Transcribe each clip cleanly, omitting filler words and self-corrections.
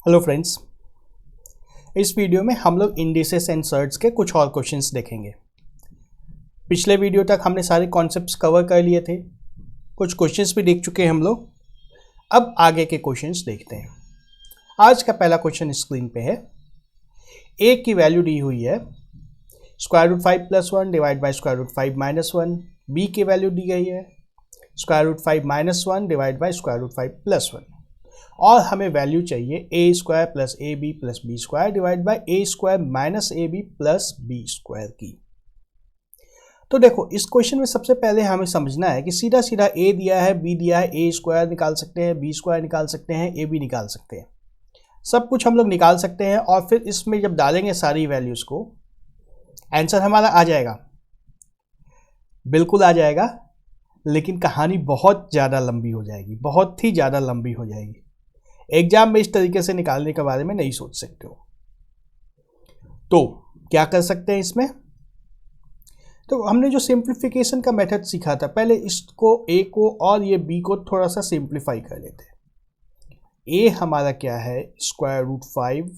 Hello friends, इस video में हम लोग इंडिसेस एंड सर्ट्स के कुछ और क्वेश्चंस देखेंगे। पिछले वीडियो तक हमने सारे कॉन्सेप्ट्स कवर कर लिए थे, कुछ क्वेश्चंस भी देख चुके हैं हम लोग। अब आगे के क्वेश्चंस देखते हैं। आज का पहला क्वेश्चन स्क्रीन पे है। ए की वैल्यू दी हुई है √5 + 1 डिवाइड बाई √5 - 1। बी की वैल्यू दी गई है √5 - 1 डिवाइड बाई √5 + 1। और हमें वैल्यू चाहिए a² + ab + b² divide by a² - ab + b² की। तो देखो, इस क्वेश्चन में सबसे पहले हमें समझना है कि सीधा सीधा a दिया है, b दिया है, a² निकाल सकते हैं, b² निकाल सकते हैं, ab निकाल सकते हैं। सब कुछ हम लोग निकाल सकते हैं और फिर इसमें जब डालेंगे सारी वैल्यूज को, आंसर हमारा आ जाएगा, बिल्कुल आ जाएगा। लेकिन कहानी बहुत ज़्यादा लंबी हो जाएगी, बहुत ही ज़्यादा लंबी हो जाएगी। एग्जाम में इस तरीके से निकालने के बारे में नहीं सोच सकते हो। तो क्या कर सकते हैं इसमें? तो हमने जो सिंप्लीफिकेशन का मेथड सीखा था, पहले इसको a को और ये b को थोड़ा सा सिंप्लीफाई कर लेते हैं। a हमारा क्या है √5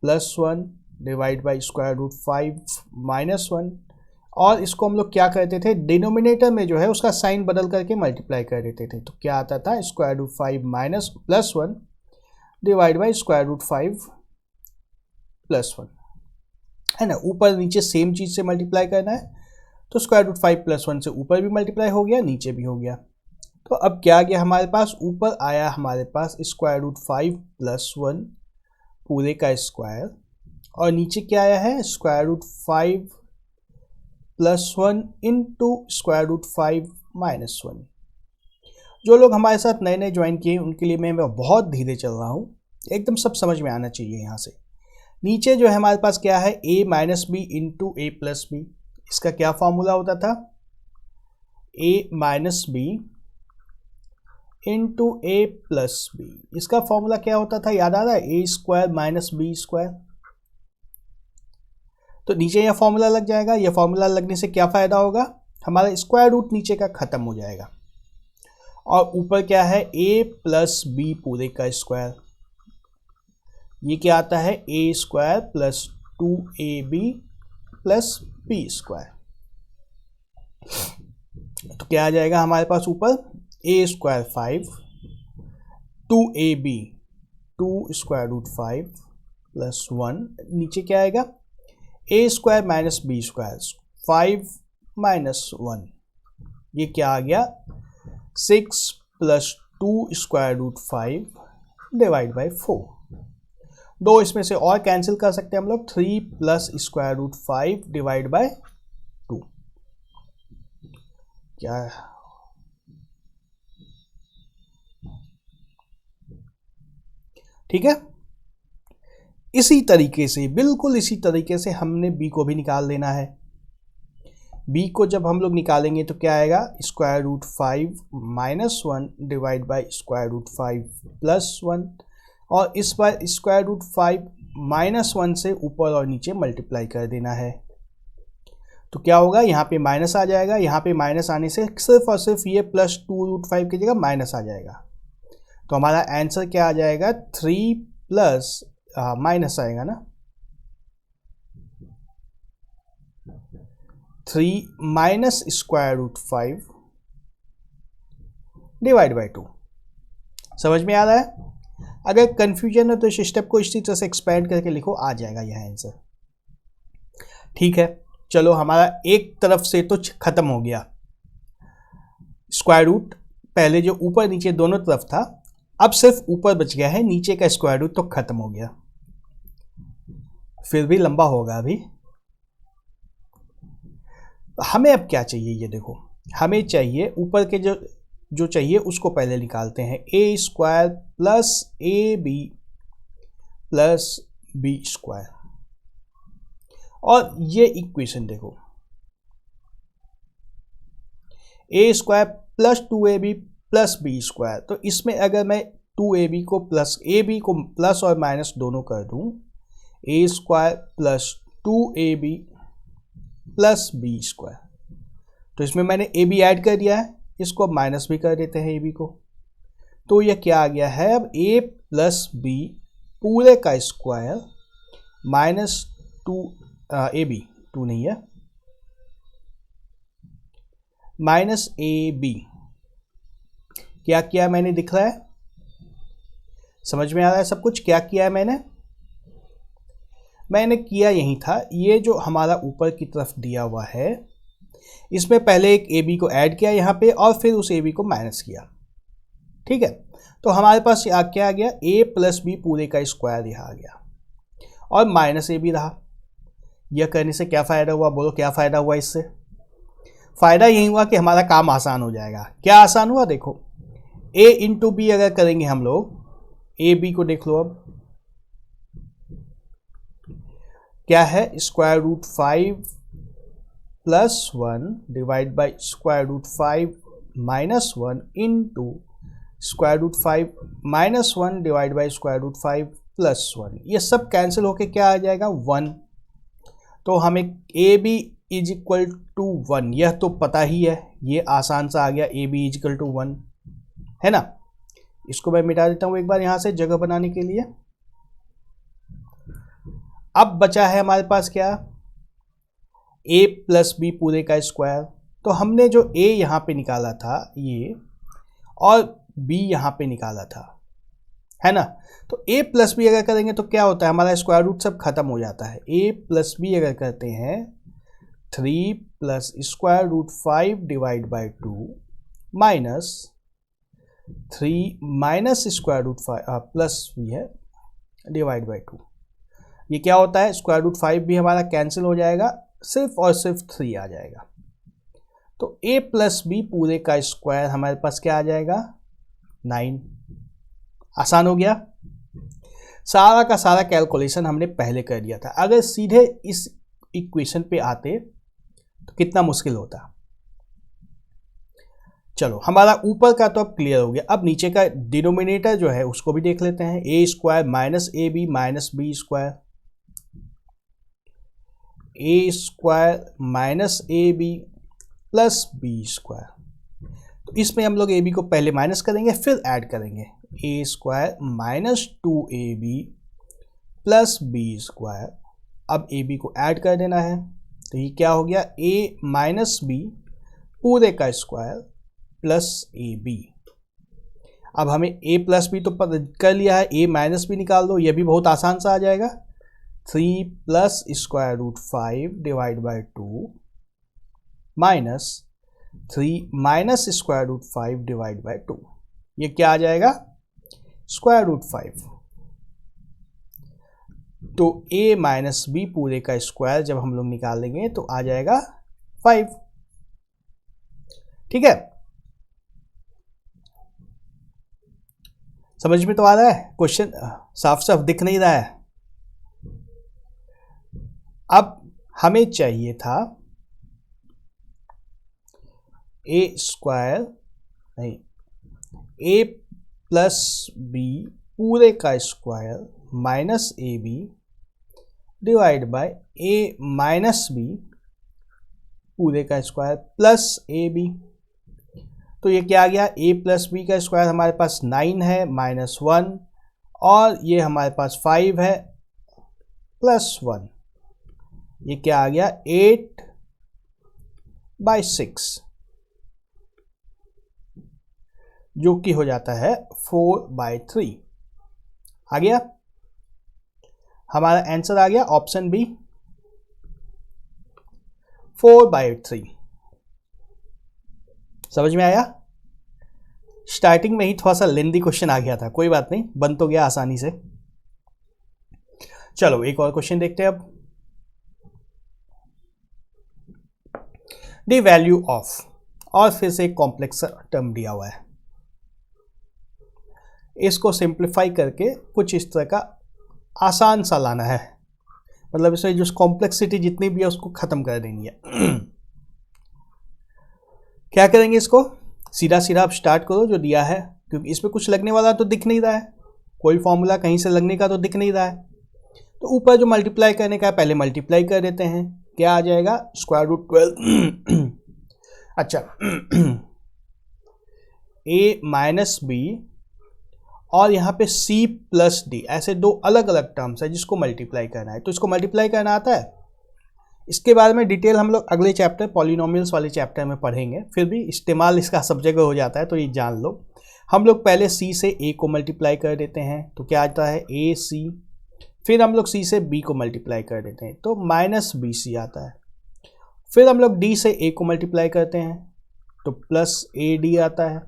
+ 1 डिवाइड बाई √5 - 1। और इसको हम लोग क्या करते थे, डिनोमिनेटर में जो है उसका साइन बदल करके मल्टीप्लाई कर देते थे। तो क्या आता था √5 - +1 डिवाइड बाई √5 + 1, है ना। ऊपर नीचे सेम चीज़ से मल्टीप्लाई करना है, तो √5 + 1 से ऊपर भी मल्टीप्लाई हो गया, नीचे भी हो गया। तो अब क्या आ गया हमारे पास, ऊपर आया हमारे पास √5 + 1 पूरे का स्क्वायर, और नीचे क्या आया है √5 + 1 इंटू √5 - 1। जो लोग हमारे साथ नए नए ज्वाइन किए उनके लिए मैं बहुत धीरे चल रहा हूँ, एकदम सब समझ में आना चाहिए। यहाँ से नीचे जो है हमारे पास क्या है a - b into a + b। इसका क्या फॉर्मूला होता था, a - b into a + b। इसका फॉर्मूला क्या होता था, याद आ रहा है, a² - b²। तो नीचे यह फॉर्मूला लग जाएगा। यह फॉर्मूला लगने से क्या फ़ायदा होगा, हमारा स्क्वायर रूट नीचे का ख़त्म हो जाएगा। और ऊपर क्या है a + b पूरे का स्क्वायर। ये क्या आता है a² + 2ab + b²। तो क्या आ जाएगा हमारे पास ऊपर a² 5, 2ab 2 √5 + 1। नीचे क्या आएगा a² - b² 5 - 1। ये क्या आ गया 6 + 2 √5 डिवाइड बाई 4। दो इसमें से और कैंसिल कर सकते हैं हम लोग, 3 + √5 डिवाइड बाय 2। क्या ठीक है। इसी तरीके से, बिल्कुल इसी तरीके से हमने b को भी निकाल लेना है। b को जब हम लोग निकालेंगे तो क्या आएगा √5 - 1 डिवाइड बाई √5 + 1। और इस बार √5 - 1 से ऊपर और नीचे मल्टीप्लाई कर देना है। तो क्या होगा, यहाँ पे माइनस आ जाएगा। यहाँ पे माइनस आने से सिर्फ और सिर्फ ये +2 √5 की जगह माइनस आ जाएगा। तो हमारा आंसर क्या आ जाएगा 3 प्लस माइनस आएगा ना, 3 - √5 डिवाइड बाई 2। समझ में आ रहा है? अगर कंफ्यूजन है तो इस स्टेप को इसी तरह से एक्सपेंड करके लिखो, आ जाएगा यह आंसर। ठीक है, चलो हमारा एक तरफ से तो खत्म हो गया। स्क्वायर रूट पहले जो ऊपर नीचे दोनों तरफ था, अब सिर्फ ऊपर बच गया है, नीचे का स्क्वायर रूट तो खत्म हो गया। फिर भी लंबा होगा अभी। हमें अब क्या चाहिए, ये देखो, हमें चाहिए ऊपर के जो चाहिए उसको पहले निकालते हैं। a² + ab + b²। और ये इक्वेशन देखो, a² + 2ab + b²। तो इसमें अगर मैं 2ab को प्लस ab को प्लस और माइनस दोनों कर दूं, a² + 2ab + b²। तो इसमें मैंने ab ऐड कर दिया है, इसको अब माइनस भी कर देते हैं ab को। तो यह क्या आ गया है, अब a प्लस बी पूरे का स्क्वायर माइनस 2 ए बी, 2 नहीं है, माइनस ए बी। क्या किया मैंने दिख रहा है, समझ में आ रहा है सब कुछ? क्या किया है मैंने किया यही था, ये जो हमारा ऊपर की तरफ दिया हुआ है इसमें पहले एक ए बी को ऐड किया यहाँ पे और फिर उस ए बी को माइनस किया। ठीक है, तो हमारे पास क्या आ गया, ए प्लस बी पूरे का स्क्वायर यहाँ आ गया और माइनस ए बी रहा। यह करने से क्या फ़ायदा हुआ, बोलो क्या फ़ायदा हुआ इससे? फ़ायदा यही हुआ कि हमारा काम आसान हो जाएगा। क्या आसान हुआ, देखो a इंटू बी अगर करेंगे हम लोग, ए बी को देख लो, अब क्या है, square root 5 plus 1 divide by square root 5 minus 1 into square root 5 minus 1 divide by square root 5 plus 1। ये सब कैंसिल होके क्या आ जाएगा, 1। तो हमें A B is equal to 1, यह तो पता ही है, ये आसान सा आ गया, A B is equal to 1 है ना। इसको मैं मिटा देता हूँ एक बार यहाँ से जगह बनाने के लिए। अब बचा है हमारे पास क्या, a प्लस बी पूरे का स्क्वायर। तो हमने जो a यहाँ पे निकाला था ये, और b यहाँ पे निकाला था, है ना। तो a प्लस बी अगर करेंगे तो क्या होता है, हमारा स्क्वायर रूट सब खत्म हो जाता है। a प्लस बी अगर करते हैं 3 plus square root 5 divide by 2 minus 3 minus square root 5 plus भी है डिवाइड बाई 2। ये क्या होता है, स्क्वायर रूट 5 भी हमारा कैंसिल हो जाएगा, सिर्फ और सिर्फ 3 आ जाएगा। तो a प्लस बी पूरे का स्क्वायर हमारे पास क्या आ जाएगा, 9। आसान हो गया, सारा का सारा कैलकुलेशन हमने पहले कर दिया था। अगर सीधे इस इक्वेशन पे आते तो कितना मुश्किल होता। चलो हमारा ऊपर का तो अब क्लियर हो गया, अब नीचे का डिनोमिनेटर जो है उसको भी देख लेते हैं। A square minus A b minus b square, a square minus A b plus B square. तो इसमें हम लोग ए बी को पहले माइनस करेंगे फिर ऐड करेंगे। A square minus 2ab plus B square, अब ए बी को ऐड कर देना है। तो ये क्या हो गया, a माइनस बी पूरे का स्क्वायर प्लस ए बी। अब हमें a प्लस बी तो कर लिया है, a माइनस बी निकाल दो, यह भी बहुत आसान सा आ जाएगा। 3 plus square root 5 divide by 2 minus 3 minus square root 5 divide by 2, ये क्या आ जाएगा, स्क्वायर रूट 5। तो a माइनस बी पूरे का स्क्वायर जब हम लोग निकालेंगे तो आ जाएगा 5। ठीक है, समझ में तो आ रहा है, क्वेश्चन साफ साफ दिख नहीं रहा है। अब हमें चाहिए था ए स्क्वायर नहीं, ए प्लस बी पूरे का square minus A B divide by A minus B पूरे का स्क्वायर प्लस ए बी। तो ये क्या आ गया, a प्लस बी का स्क्वायर हमारे पास 9 है माइनस 1, और ये हमारे पास 5 है प्लस 1, ये क्या आ गया 8 बाई 6, जो कि हो जाता है 4 बाई 3। आ गया, हमारा आंसर आ गया ऑप्शन बी 4 बाई 3। समझ में आया, स्टार्टिंग में ही थोड़ा सा लेंदी क्वेश्चन आ गया था, कोई बात नहीं, बन तो गया आसानी से। चलो एक और क्वेश्चन देखते हैं अब। द वैल्यू ऑफ, और फिर से एक कॉम्प्लेक्स टर्म दिया हुआ है, इसको सिंप्लीफाई करके कुछ इस तरह का आसान सा लाना है, मतलब इसमें जो कॉम्प्लेक्सिटी जितनी भी है उसको खत्म कर देनी है। क्या करेंगे, इसको सीधा सीधा आप स्टार्ट करो जो दिया है, क्योंकि इसमें कुछ लगने वाला तो दिख नहीं रहा है, कोई फॉर्मूला कहीं से लगने का तो दिख नहीं रहा है। तो ऊपर जो मल्टीप्लाई करने का है पहले मल्टीप्लाई कर देते हैं, क्या आ जाएगा स्क्वायर रूट 12। अच्छा, a माइनस बी और यहाँ पे c प्लस डी, ऐसे दो अलग अलग टर्म्स है जिसको मल्टीप्लाई करना है। तो इसको मल्टीप्लाई करना आता है। इसके बारे में डिटेल हम लोग अगले चैप्टर पॉलिनोमियल्स वाले चैप्टर में पढ़ेंगे, फिर भी इस्तेमाल इसका सब जगह हो जाता है तो ये जान लो। हम लोग पहले c से a को मल्टीप्लाई कर देते हैं तो क्या आता है ac, फिर हम लोग c से b को मल्टीप्लाई कर देते हैं तो माइनस bc आता है। फिर हम लोग d से a को मल्टीप्लाई करते हैं तो प्लस ad आता है,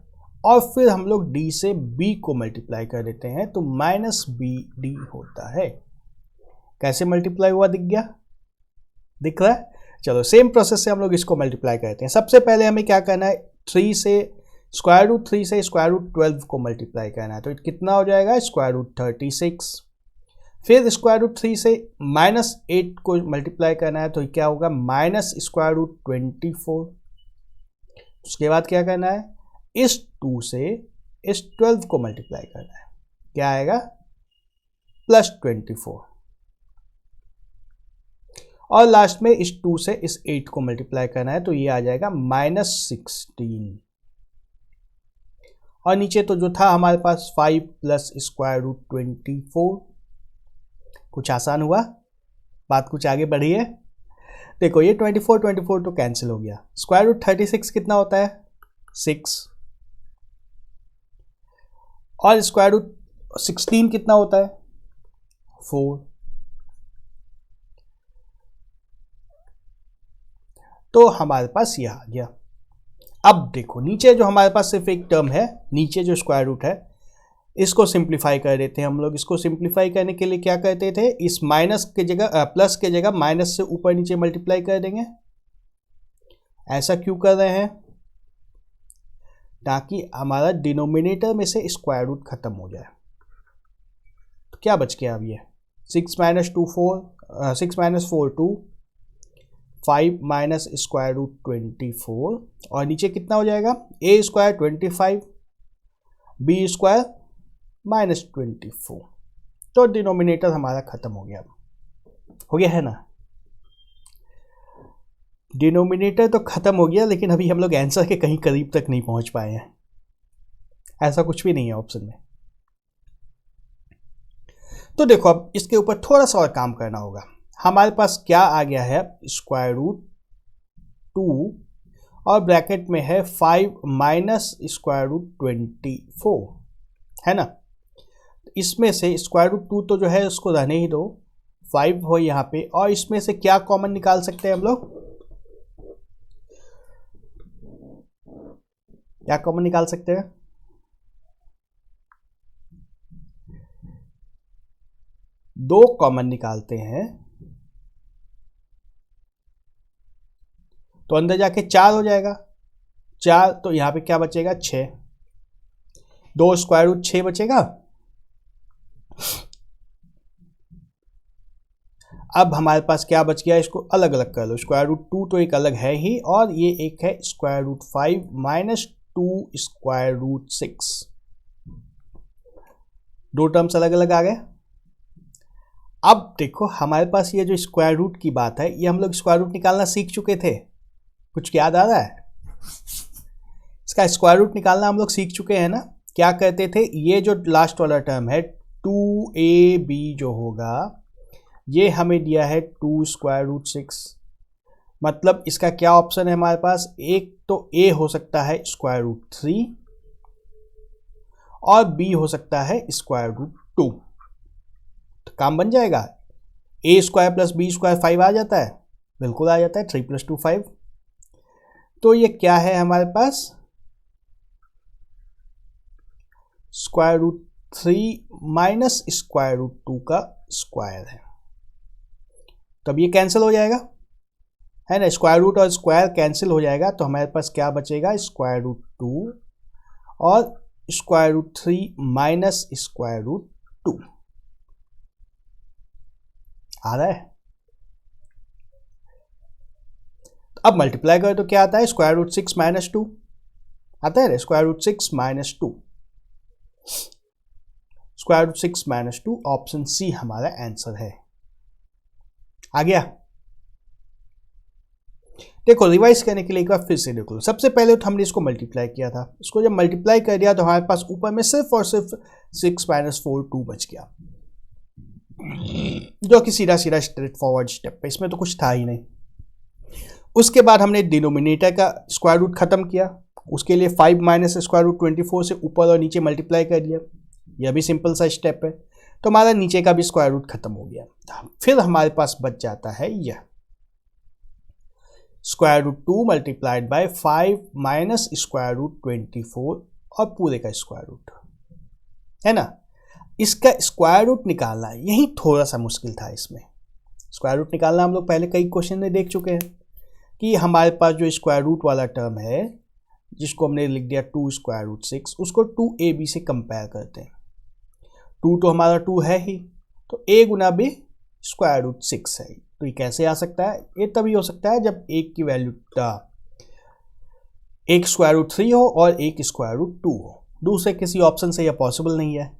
और फिर हम लोग d से b को मल्टीप्लाई कर देते हैं तो माइनस bd होता है। कैसे मल्टीप्लाई हुआ दिख गया, दिख रहा है? चलो सेम प्रोसेस से हम लोग इसको मल्टीप्लाई करते हैं। सबसे पहले हमें क्या करना है, 3 से स्क्वायर रूट 3 से स्क्वायर रूट 12 को मल्टीप्लाई करना है तो कितना हो जाएगा स्क्वायर रूट 36। फिर स्क्वायर रूट 3 से माइनस 8 को मल्टीप्लाई करना है तो क्या होगा माइनस स्क्वायर रूट 24। उसके बाद क्या करना है, इस 2 से इस 12 को मल्टीप्लाई करना है, क्या आएगा प्लस 24। और लास्ट में इस 2 से इस 8 को मल्टीप्लाई करना है तो ये आ जाएगा माइनस 16। और नीचे तो जो था हमारे पास 5 प्लस स्क्वायर रूट 24। कुछ आसान हुआ, बात कुछ आगे बढ़ी है। देखो ये 24 तो कैंसिल हो गया। स्क्वायर रूट 36 कितना होता है 6, और स्क्वायर रूट 16 कितना होता है 4। तो हमारे पास यह आ गया। अब देखो नीचे जो हमारे पास सिर्फ एक टर्म है, नीचे जो स्क्वायर रूट है, इसको सिंप्लीफाई कर देते हैं हम लोग। इसको सिंप्लीफाई करने के लिए क्या करते थे, इस माइनस के जगह प्लस के जगह माइनस से ऊपर नीचे मल्टीप्लाई कर देंगे। ऐसा क्यों कर रहे हैं, ताकि हमारा डिनोमिनेटर में से स्क्वायर रूट खत्म हो जाए। तो क्या बच गया अब ये 6 minus 2 4, 6 minus 4 2, 5 minus square root 24, और नीचे कितना हो जाएगा a square 25 b square minus 24। तो डिनोमिनेटर हमारा खत्म हो गया, हो गया है ना। डिनोमिनेटर तो खत्म हो गया, लेकिन अभी हम लोग आंसर के कहीं करीब तक नहीं पहुंच पाए हैं। ऐसा कुछ भी नहीं है ऑप्शन में। तो देखो अब इसके ऊपर थोड़ा सा और काम करना होगा। हमारे पास क्या आ गया है स्क्वायर रूट 2 और ब्रैकेट में है 5 माइनस स्क्वायर रूट 24, है ना। इसमें से स्क्वायर रूट 2 तो जो है उसको रहने ही दो, 5 हो यहाँ पे, और इसमें से क्या कॉमन निकाल सकते हैं हम लोग, क्या कॉमन निकाल सकते हैं, दो कॉमन निकालते हैं तो अंदर जाके 4 हो जाएगा। 4 तो यहाँ पे क्या बचेगा 6, 2 स्क्वायर रूट 6 बचेगा। अब हमारे पास क्या बच गया, इसको अलग अलग कर लो। स्क्वायर रूट 2 तो एक अलग है ही, और ये एक है square root 5 minus 2 square root 6। दो टर्म्स अलग अलग आ गए। अब देखो हमारे पास ये जो स्क्वायर रूट की बात है, ये हम लोग स्क्वायर रूट निकालना सीख चुके थे। कुछ याद आ रहा है, इसका स्क्वायर रूट निकालना हम लोग सीख चुके हैं ना। क्या कहते थे, ये जो लास्ट वाला टर्म है 2ab जो होगा, ये हमें दिया है 2 स्क्वायर रूट 6। मतलब इसका क्या ऑप्शन है हमारे पास, एक तो a हो सकता है स्क्वायर रूट 3 और b हो सकता है स्क्वायर रूट 2। तो काम बन जाएगा, a square plus b square 5 आ जाता है, बिल्कुल आ जाता है, 3 + 2 5। तो ये क्या है हमारे पास square root 3 minus square root 2 का स्क्वायर है। तब ये कैंसिल हो जाएगा, है ना। स्क्वायर रूट और स्क्वायर कैंसिल हो जाएगा, तो हमारे पास क्या बचेगा स्क्वायर रूट 2 और square root 3 minus square root 2। आ रहा है। अब मल्टीप्लाई करें तो क्या आता है स्क्वायर रूट 6 माइनस 2 आता है, square root 6 minus 2, square root 6 minus 2, option C हमारा आंसर है। आ गया। देखो रिवाइज करने के लिए एक बार फिर से देखो, सबसे पहले तो हमने इसको मल्टीप्लाई किया था, इसको जब मल्टीप्लाई कर दिया तो हमारे पास ऊपर में सिर्फ और सिर्फ 6 - 4 2 बच गया, जो कि सीधा सीधा स्ट्रेट फॉरवर्ड स्टेप है, इसमें तो कुछ था ही नहीं। उसके बाद हमने डिनोमिनेटर का स्क्वायर रूट खत्म किया, उसके लिए 5 - स्क्वायर रूट 24 से ऊपर और नीचे मल्टीप्लाई कर दिया, यह भी सिंपल सा स्टेप है, तो हमारा नीचे का भी स्क्वायर रूट खत्म हो गया। फिर हमारे पास बच जाता है यह square root 2 multiplied by 5 - square root 24 और पूरे का स्क्वायर रूट, है ना। इसका स्क्वायर रूट निकालना है, यही थोड़ा सा मुश्किल था। इसमें स्क्वायर रूट निकालना हम लोग पहले कई क्वेश्चन में देख चुके हैं कि हमारे पास जो स्क्वायर रूट वाला टर्म है, जिसको हमने लिख दिया 2 स्क्वायर रूट 6, उसको 2ab से कंपेयर करते हैं। 2 तो हमारा 2 है ही, तो a गुना b स्क्वायर रूट 6 है, तो ये कैसे आ सकता है? ये तभी हो सकता है जब एक की वैल्यू एक स्क्वायर रूट 3 हो और एक स्क्वायर रूट 2 हो, दूसरे किसी ऑप्शन से यह पॉसिबल नहीं है।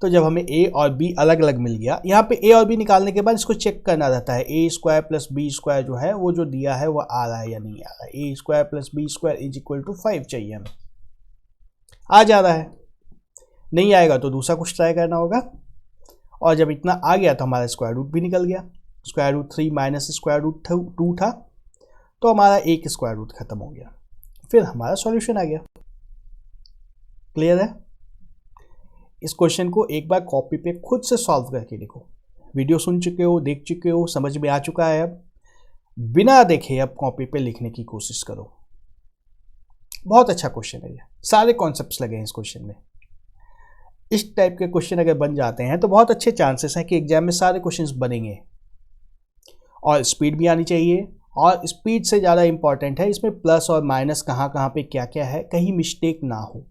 तो जब हमें a और b अलग अलग मिल गया, यहाँ पे a और b निकालने के बाद इसको चेक करना रहता है a square plus b square जो है वो जो दिया है वो आ रहा है या नहीं आ रहा है। a square plus b square is equal to 5 चाहिए हमें, आ जा रहा है, नहीं आएगा तो दूसरा कुछ ट्राई करना होगा। और जब इतना आ गया तो हमारा स्क्वायर रूट भी निकल गया, square root 3 minus square root 2 था, तो हमारा एक स्क्वायर रूट खत्म हो गया, फिर हमारा सॉल्यूशन आ गया। क्लियर है? इस क्वेश्चन को एक बार कॉपी पे खुद से सॉल्व करके देखो, वीडियो सुन चुके हो, देख चुके हो, समझ में आ चुका है, अब बिना देखे अब कॉपी पे लिखने की कोशिश करो। बहुत अच्छा क्वेश्चन है ये, सारे कॉन्सेप्ट्स लगे हैं इस क्वेश्चन में। इस टाइप के क्वेश्चन अगर बन जाते हैं तो बहुत अच्छे चांसेस हैं कि एग्जाम में सारे क्वेश्चंस बनेंगे। और स्पीड भी आनी चाहिए, और स्पीड से ज़्यादा इंपॉर्टेंट है इसमें प्लस और माइनस कहाँ कहाँ पे क्या क्या है, कहीं मिस्टेक ना हो।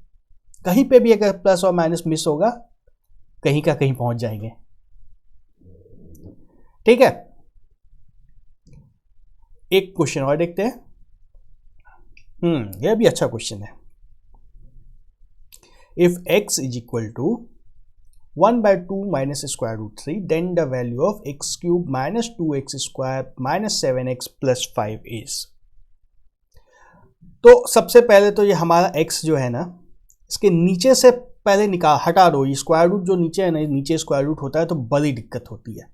कहीं पे भी अगर प्लस और माइनस मिस होगा, कहीं का कहीं पहुंच जाएंगे। ठीक है, एक क्वेश्चन और देखते हैं। यह भी अच्छा क्वेश्चन है। If x is equal to 1/2 minus square root 3, then the value of x cube minus 2x square minus 7x plus 5 is. तो सबसे पहले तो ये हमारा x जो है ना, इसके नीचे से पहले हटा दो। ये स्क्वायर रूट जो नीचे है ना, नीचे स्क्वायर रूट होता है तो बड़ी दिक्कत होती है,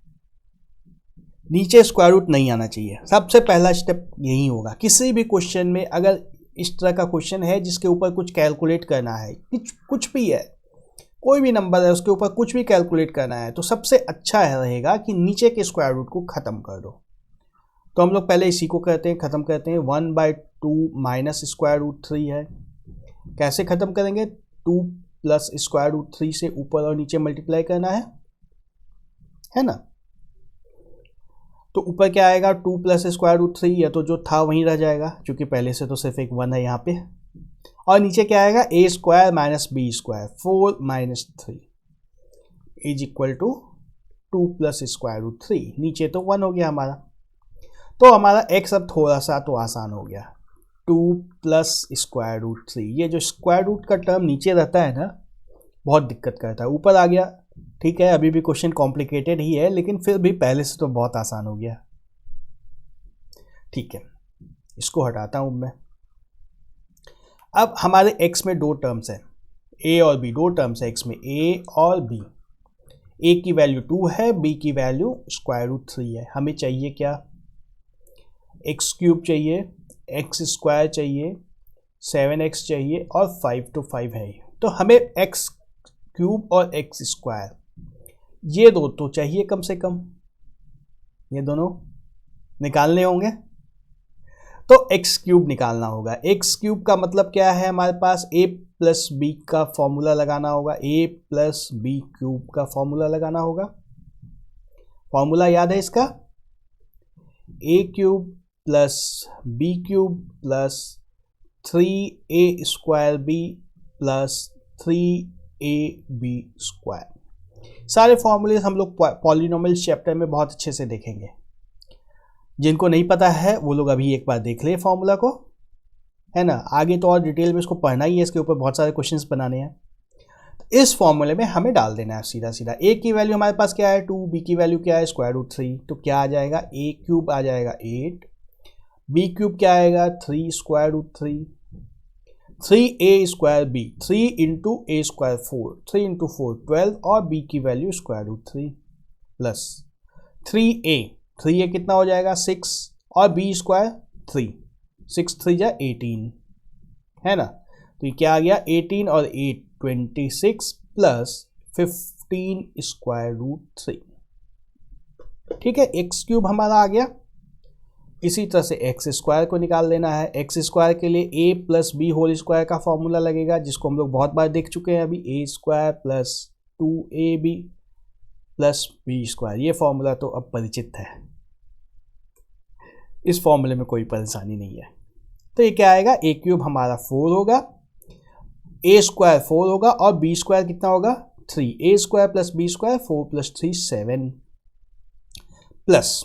नीचे स्क्वायर रूट नहीं आना चाहिए। सबसे पहला स्टेप यही होगा किसी भी क्वेश्चन में। अगर इस तरह का क्वेश्चन है जिसके ऊपर कुछ कैलकुलेट करना है, कुछ भी है, कोई भी नंबर है उसके ऊपर कुछ भी कैलकुलेट करना है, तो सबसे अच्छा रहेगा कि नीचे के स्क्वायर रूट को ख़त्म कर दो। तो हम लोग पहले इसी को करते हैं, ख़त्म करते हैं। 1/2 माइनस स्क्वायर रूट 3 है, कैसे ख़त्म करेंगे? 2 प्लस स्क्वायर रूट 3 से ऊपर और नीचे मल्टीप्लाई करना है ना। तो ऊपर क्या आएगा? 2 प्लस स्क्वायर रूट 3, या तो जो था वहीं रह जाएगा क्योंकि पहले से तो सिर्फ एक 1 है यहाँ पे। और नीचे क्या आएगा? a square minus b square 4 minus 3 is equal to 2 plus square root 3। नीचे तो 1 हो गया हमारा, तो हमारा x अब थोड़ा सा तो आसान हो गया। 2 प्लस स्क्वायर रूट 3, ये जो स्क्वायर रूट का टर्म नीचे रहता है ना, बहुत दिक्कत करता है। ऊपर आ गया, ठीक है, अभी भी क्वेश्चन कॉम्प्लिकेटेड ही है, लेकिन फिर भी पहले से तो बहुत आसान हो गया। ठीक है, इसको हटाता हूं मैं। अब हमारे x में 2 टर्म्स हैं, a और b, 2 टर्म्स है x में, a और b। a की वैल्यू 2 है, b की वैल्यू स्क्वायर रूट 3 है। हमें चाहिए क्या? x क्यूब चाहिए, x स्क्वायर चाहिए, 7x चाहिए और 5 तो 5 है ही। तो हमें x क्यूब और x स्क्वायर, ये दो तो चाहिए कम से कम, ये दोनों निकालने होंगे। तो x क्यूब निकालना होगा। x क्यूब का मतलब क्या है? हमारे पास a प्लस बी का फॉर्मूला लगाना होगा, a प्लस बी क्यूब का फॉर्मूला लगाना होगा। फॉर्मूला याद है इसका? a cube plus B cube plus 3a square b plus 3ab square. सारे फॉर्मूले हम लोग पॉलिनोमियल चैप्टर में बहुत अच्छे से देखेंगे। जिनको नहीं पता है वो लोग अभी एक बार देख ले फॉर्मूला को, है ना। आगे तो और डिटेल में इसको पढ़ना ही है, इसके ऊपर बहुत सारे क्वेश्चंस बनाने हैं। तो इस फॉर्मूले में हमें डाल देना है सीधा सीधा। a की वैल्यू हमारे पास क्या है? 2, b की वैल्यू क्या है? Square root 3। तो क्या आ जाएगा? a क्यूब आ जाएगा 8, बी क्यूब क्या आएगा 3 square root 3, 3a square b, 3 into a square 4, 3 into 4 12 और b की value square root 3 plus 3a, 3a कितना हो जाएगा 6 और b स्क्वायर 3, 6 3 जा 18 है ना। तो ये क्या आ गया 18 और 8 26 प्लस 15 स्क्वायर रूट 3। ठीक है, एक्स क्यूब हमारा आ गया। इसी तरह से एक्स स्क्वायर को निकाल लेना है। एक्स स्क्वायर के लिए ए प्लस बी होल स्क्वायर का फॉर्मूला लगेगा, जिसको हम लोग बहुत बार देख चुके हैं अभी। A square plus 2ab plus B square, ये फॉर्मूला तो अब परिचित है, इस फॉर्मूले में कोई परेशानी नहीं है। तो ये क्या आएगा, ए क्यूब हमारा 4 होगा, ए स्क्वायर 4 होगा और बी स्क्वायर कितना होगा 3। A square plus B square 4 plus 3 7 plus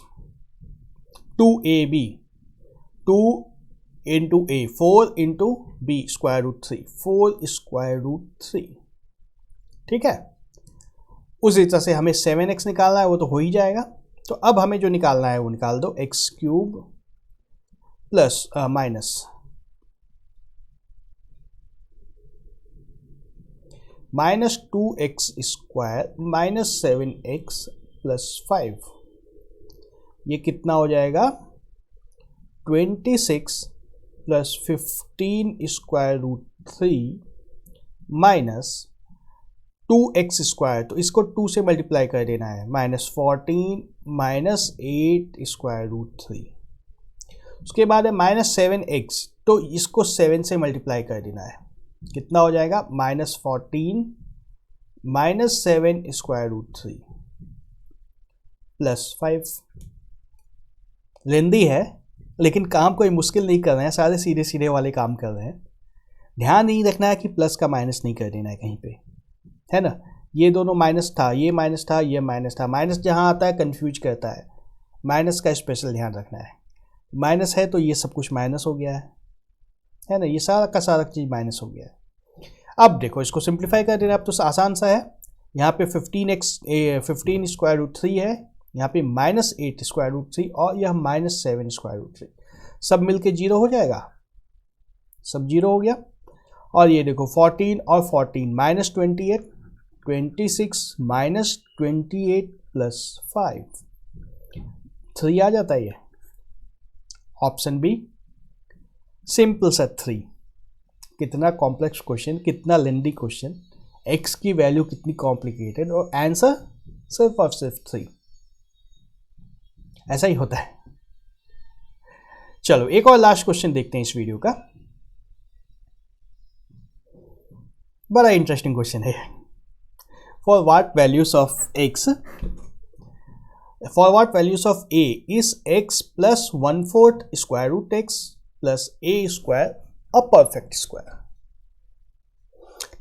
2ab, 2 into a 4 into b square root 3, 4 square root 3। ठीक है, उसी तरह से हमें 7x निकालना है, वो तो हो ही जाएगा। तो अब हमें जो निकालना है वो निकाल दो, X cube plus minus 2x square minus 7x plus 5, ये कितना हो जाएगा 26 plus 15 square root 3 minus 2x square, तो इसको 2 से मल्टीप्लाई कर देना है, माइनस 14 माइनस 8 स्क्वायर रूट 3। उसके बाद है माइनस 7x, तो इसको 7 से मल्टीप्लाई कर देना है, कितना हो जाएगा minus 14 minus 7 square root 3 plus 5। लेंदी है लेकिन काम कोई मुश्किल नहीं कर रहे हैं, सारे सीधे सीधे वाले काम कर रहे हैं। ध्यान नहीं रखना है कि प्लस का माइनस नहीं कर देना है कहीं पे, है ना। ये दोनों माइनस था, ये माइनस था, ये माइनस था। माइनस जहाँ आता है कंफ्यूज करता है, माइनस का स्पेशल ध्यान रखना है। माइनस है तो ये सब कुछ माइनस हो गया है ना, ये सारा का सारा चीज़ माइनस हो गया है। अब देखो इसको सिंप्लीफाई कर देना, अब तो आसान सा है। यहाँ पे 15 स्क्वायर रूट 3 है, यहाँ पे माइनस 8 स्क्वायर रूट 3 और यह माइनस 7 स्क्वायर रूट 3, सब मिलके 0 हो जाएगा, सब 0 हो गया। और ये देखो 14 और 14 माइनस 28, 26 माइनस 28 प्लस 5, 3 आ जाता है ये, ऑप्शन बी सिंपल सा 3। कितना कॉम्प्लेक्स क्वेश्चन, कितना लेंदी क्वेश्चन, एक्स की वैल्यू कितनी कॉम्प्लिकेटेड और आंसर सिर्फ और सिर्फ 3। ऐसा ही होता है। चलो एक और लास्ट क्वेश्चन देखते हैं इस वीडियो का, बड़ा इंटरेस्टिंग क्वेश्चन है। For what values of X, for what values of A is X plus 1/4 square root X plus A square a perfect square.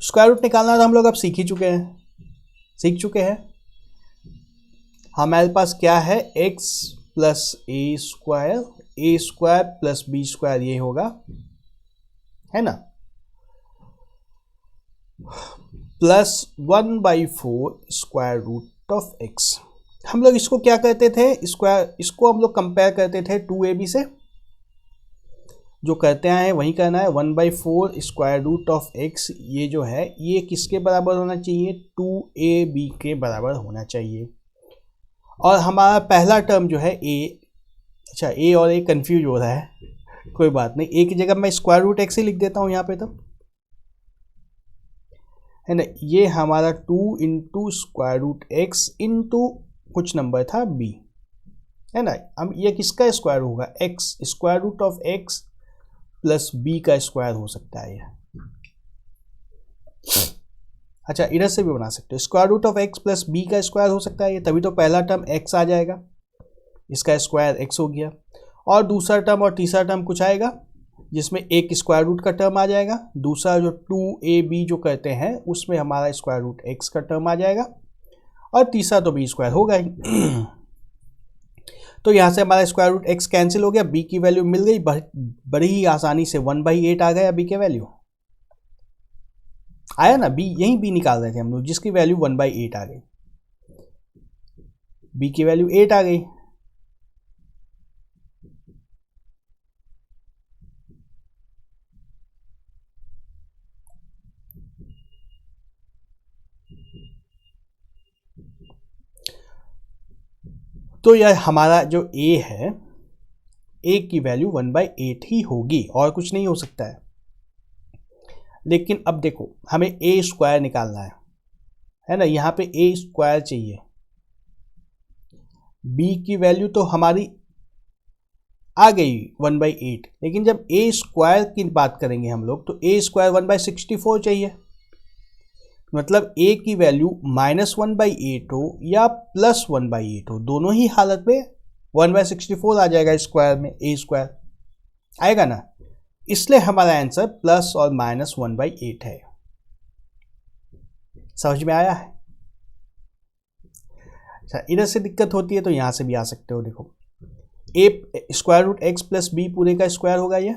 Square root निकालना तो हम लोग अब सीख चुके हैं। हमारे पास क्या है, X plus A square plus B square, ये होगा, है ना, plus 1/4 square root of X. हम लोग इसको क्या करते थे, स्क्वायर, इसको हम लोग कंपेयर करते थे 2ab से। जो करते आए हैं वही करना है, 1/4 स्क्वायर रूट ऑफ एक्स, ये जो है ये किसके बराबर होना चाहिए, 2ab के बराबर होना चाहिए। और हमारा पहला टर्म जो है ए, अच्छा ए और ए कंफ्यूज हो रहा है, कोई बात नहीं, ए की जगह मैं स्क्वायर रूट एक्स ही लिख देता हूँ यहाँ पे, तब है ना। ये हमारा 2 into square root X into कुछ नंबर था बी, है ना। अब ये किसका स्क्वायर होगा, X, square root of X plus B का स्क्वायर हो सकता है ये। अच्छा इधर से भी बना सकते हो, square root of X plus B का स्क्वायर हो सकता है ये, तभी तो पहला टर्म एक्स आ जाएगा, इसका स्क्वायर एक्स हो गया। और दूसरा टर्म और तीसरा टर्म कुछ आएगा जिसमें एक स्क्वायर रूट का टर्म आ जाएगा, दूसरा जो 2ab जो कहते हैं उसमें हमारा स्क्वायर रूट एक्स का टर्म आ जाएगा, और तीसरा तो बी स्क्वायर होगा ही। तो यहाँ से हमारा स्क्वायर रूट एक्स कैंसिल हो गया, बी की वैल्यू मिल गई, बड़ी ही आसानी से 1/8 आ गया बी के वैल्यू आया ना। बी, यही बी निकाल रहे थे हम लोग, जिसकी वैल्यू 1/8 आ गई, बी की वैल्यू 8 आ गई। तो यह हमारा जो a है, a की वैल्यू 1/8 ही होगी और कुछ नहीं हो सकता है। लेकिन अब देखो हमें a स्क्वायर निकालना है ना, यहाँ पे a स्क्वायर चाहिए। b की वैल्यू तो हमारी आ गई 1/8, लेकिन जब a स्क्वायर की बात करेंगे हम लोग तो a स्क्वायर 1/64 चाहिए। मतलब a की वैल्यू -1/8 हो या +1/8 हो, दोनों ही हालत में 1/64 आ जाएगा स्क्वायर में, a स्क्वायर आएगा ना। इसलिए हमारा आंसर प्लस और -1/8 है। समझ में आया है? अच्छा, इधर से दिक्कत होती है तो यहां से भी आ सकते हो। देखो a square root x plus B पूरे का स्क्वायर होगा ये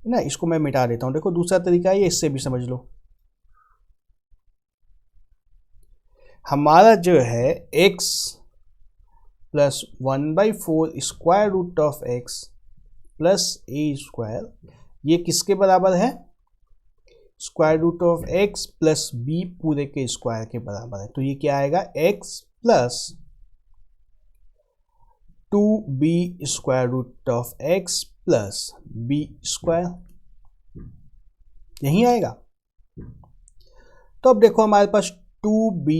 ना, इसको मैं मिटा देता हूं। देखो दूसरा तरीका है, इससे भी समझ लो। हमारा जो है x plus 1/4 square root of x plus a square, ये किसके बराबर है? Square root of x plus b पूरे के स्क्वायर के बराबर है। तो ये क्या आएगा? x plus 2b square root of x plus b square, यही आएगा। तो अब देखो हमारे पास 2b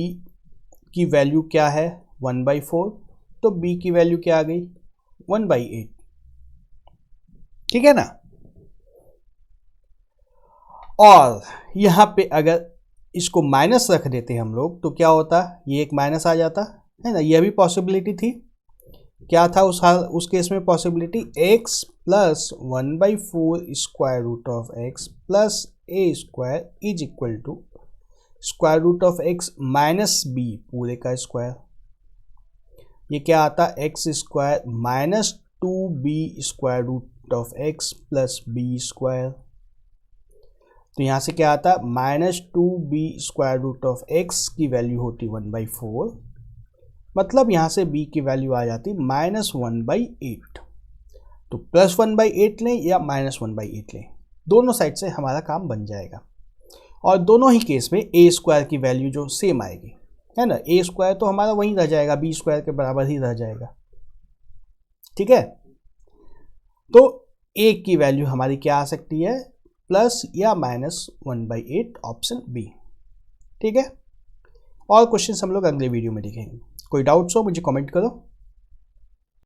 की वैल्यू क्या है? 1/4, तो b की वैल्यू क्या आ गई? 1/8। ठीक है ना। और यहां पे अगर इसको माइनस रख देते हम लोग तो क्या होता? ये एक माइनस आ जाता है ना। यह भी पॉसिबिलिटी थी। क्या था उस केस में possibility? x plus 1/4 square root of x plus a square is equal to square root of x minus b पूरे का स्क्वायर। ये क्या आता? x square minus 2b square root of x plus b square. तो यहाँ से क्या आता? -2b square root of x की वैल्यू होती 1/4, मतलब यहाँ से b की वैल्यू आ जाती -1/8। तो +1/8 लें या -1/8 लें, दोनों साइड से हमारा काम बन जाएगा। और दोनों ही केस में a स्क्वायर की वैल्यू जो सेम आएगी, है ना। a स्क्वायर तो हमारा वहीं रह जाएगा, b स्क्वायर के बराबर ही रह जाएगा। ठीक है। तो a की वैल्यू हमारी क्या आ सकती है? प्लस या -1/8, ऑप्शन बी। ठीक है। और क्वेश्चन हम लोग अगले वीडियो में देखेंगे। कोई डाउट्स हो मुझे कमेंट करो।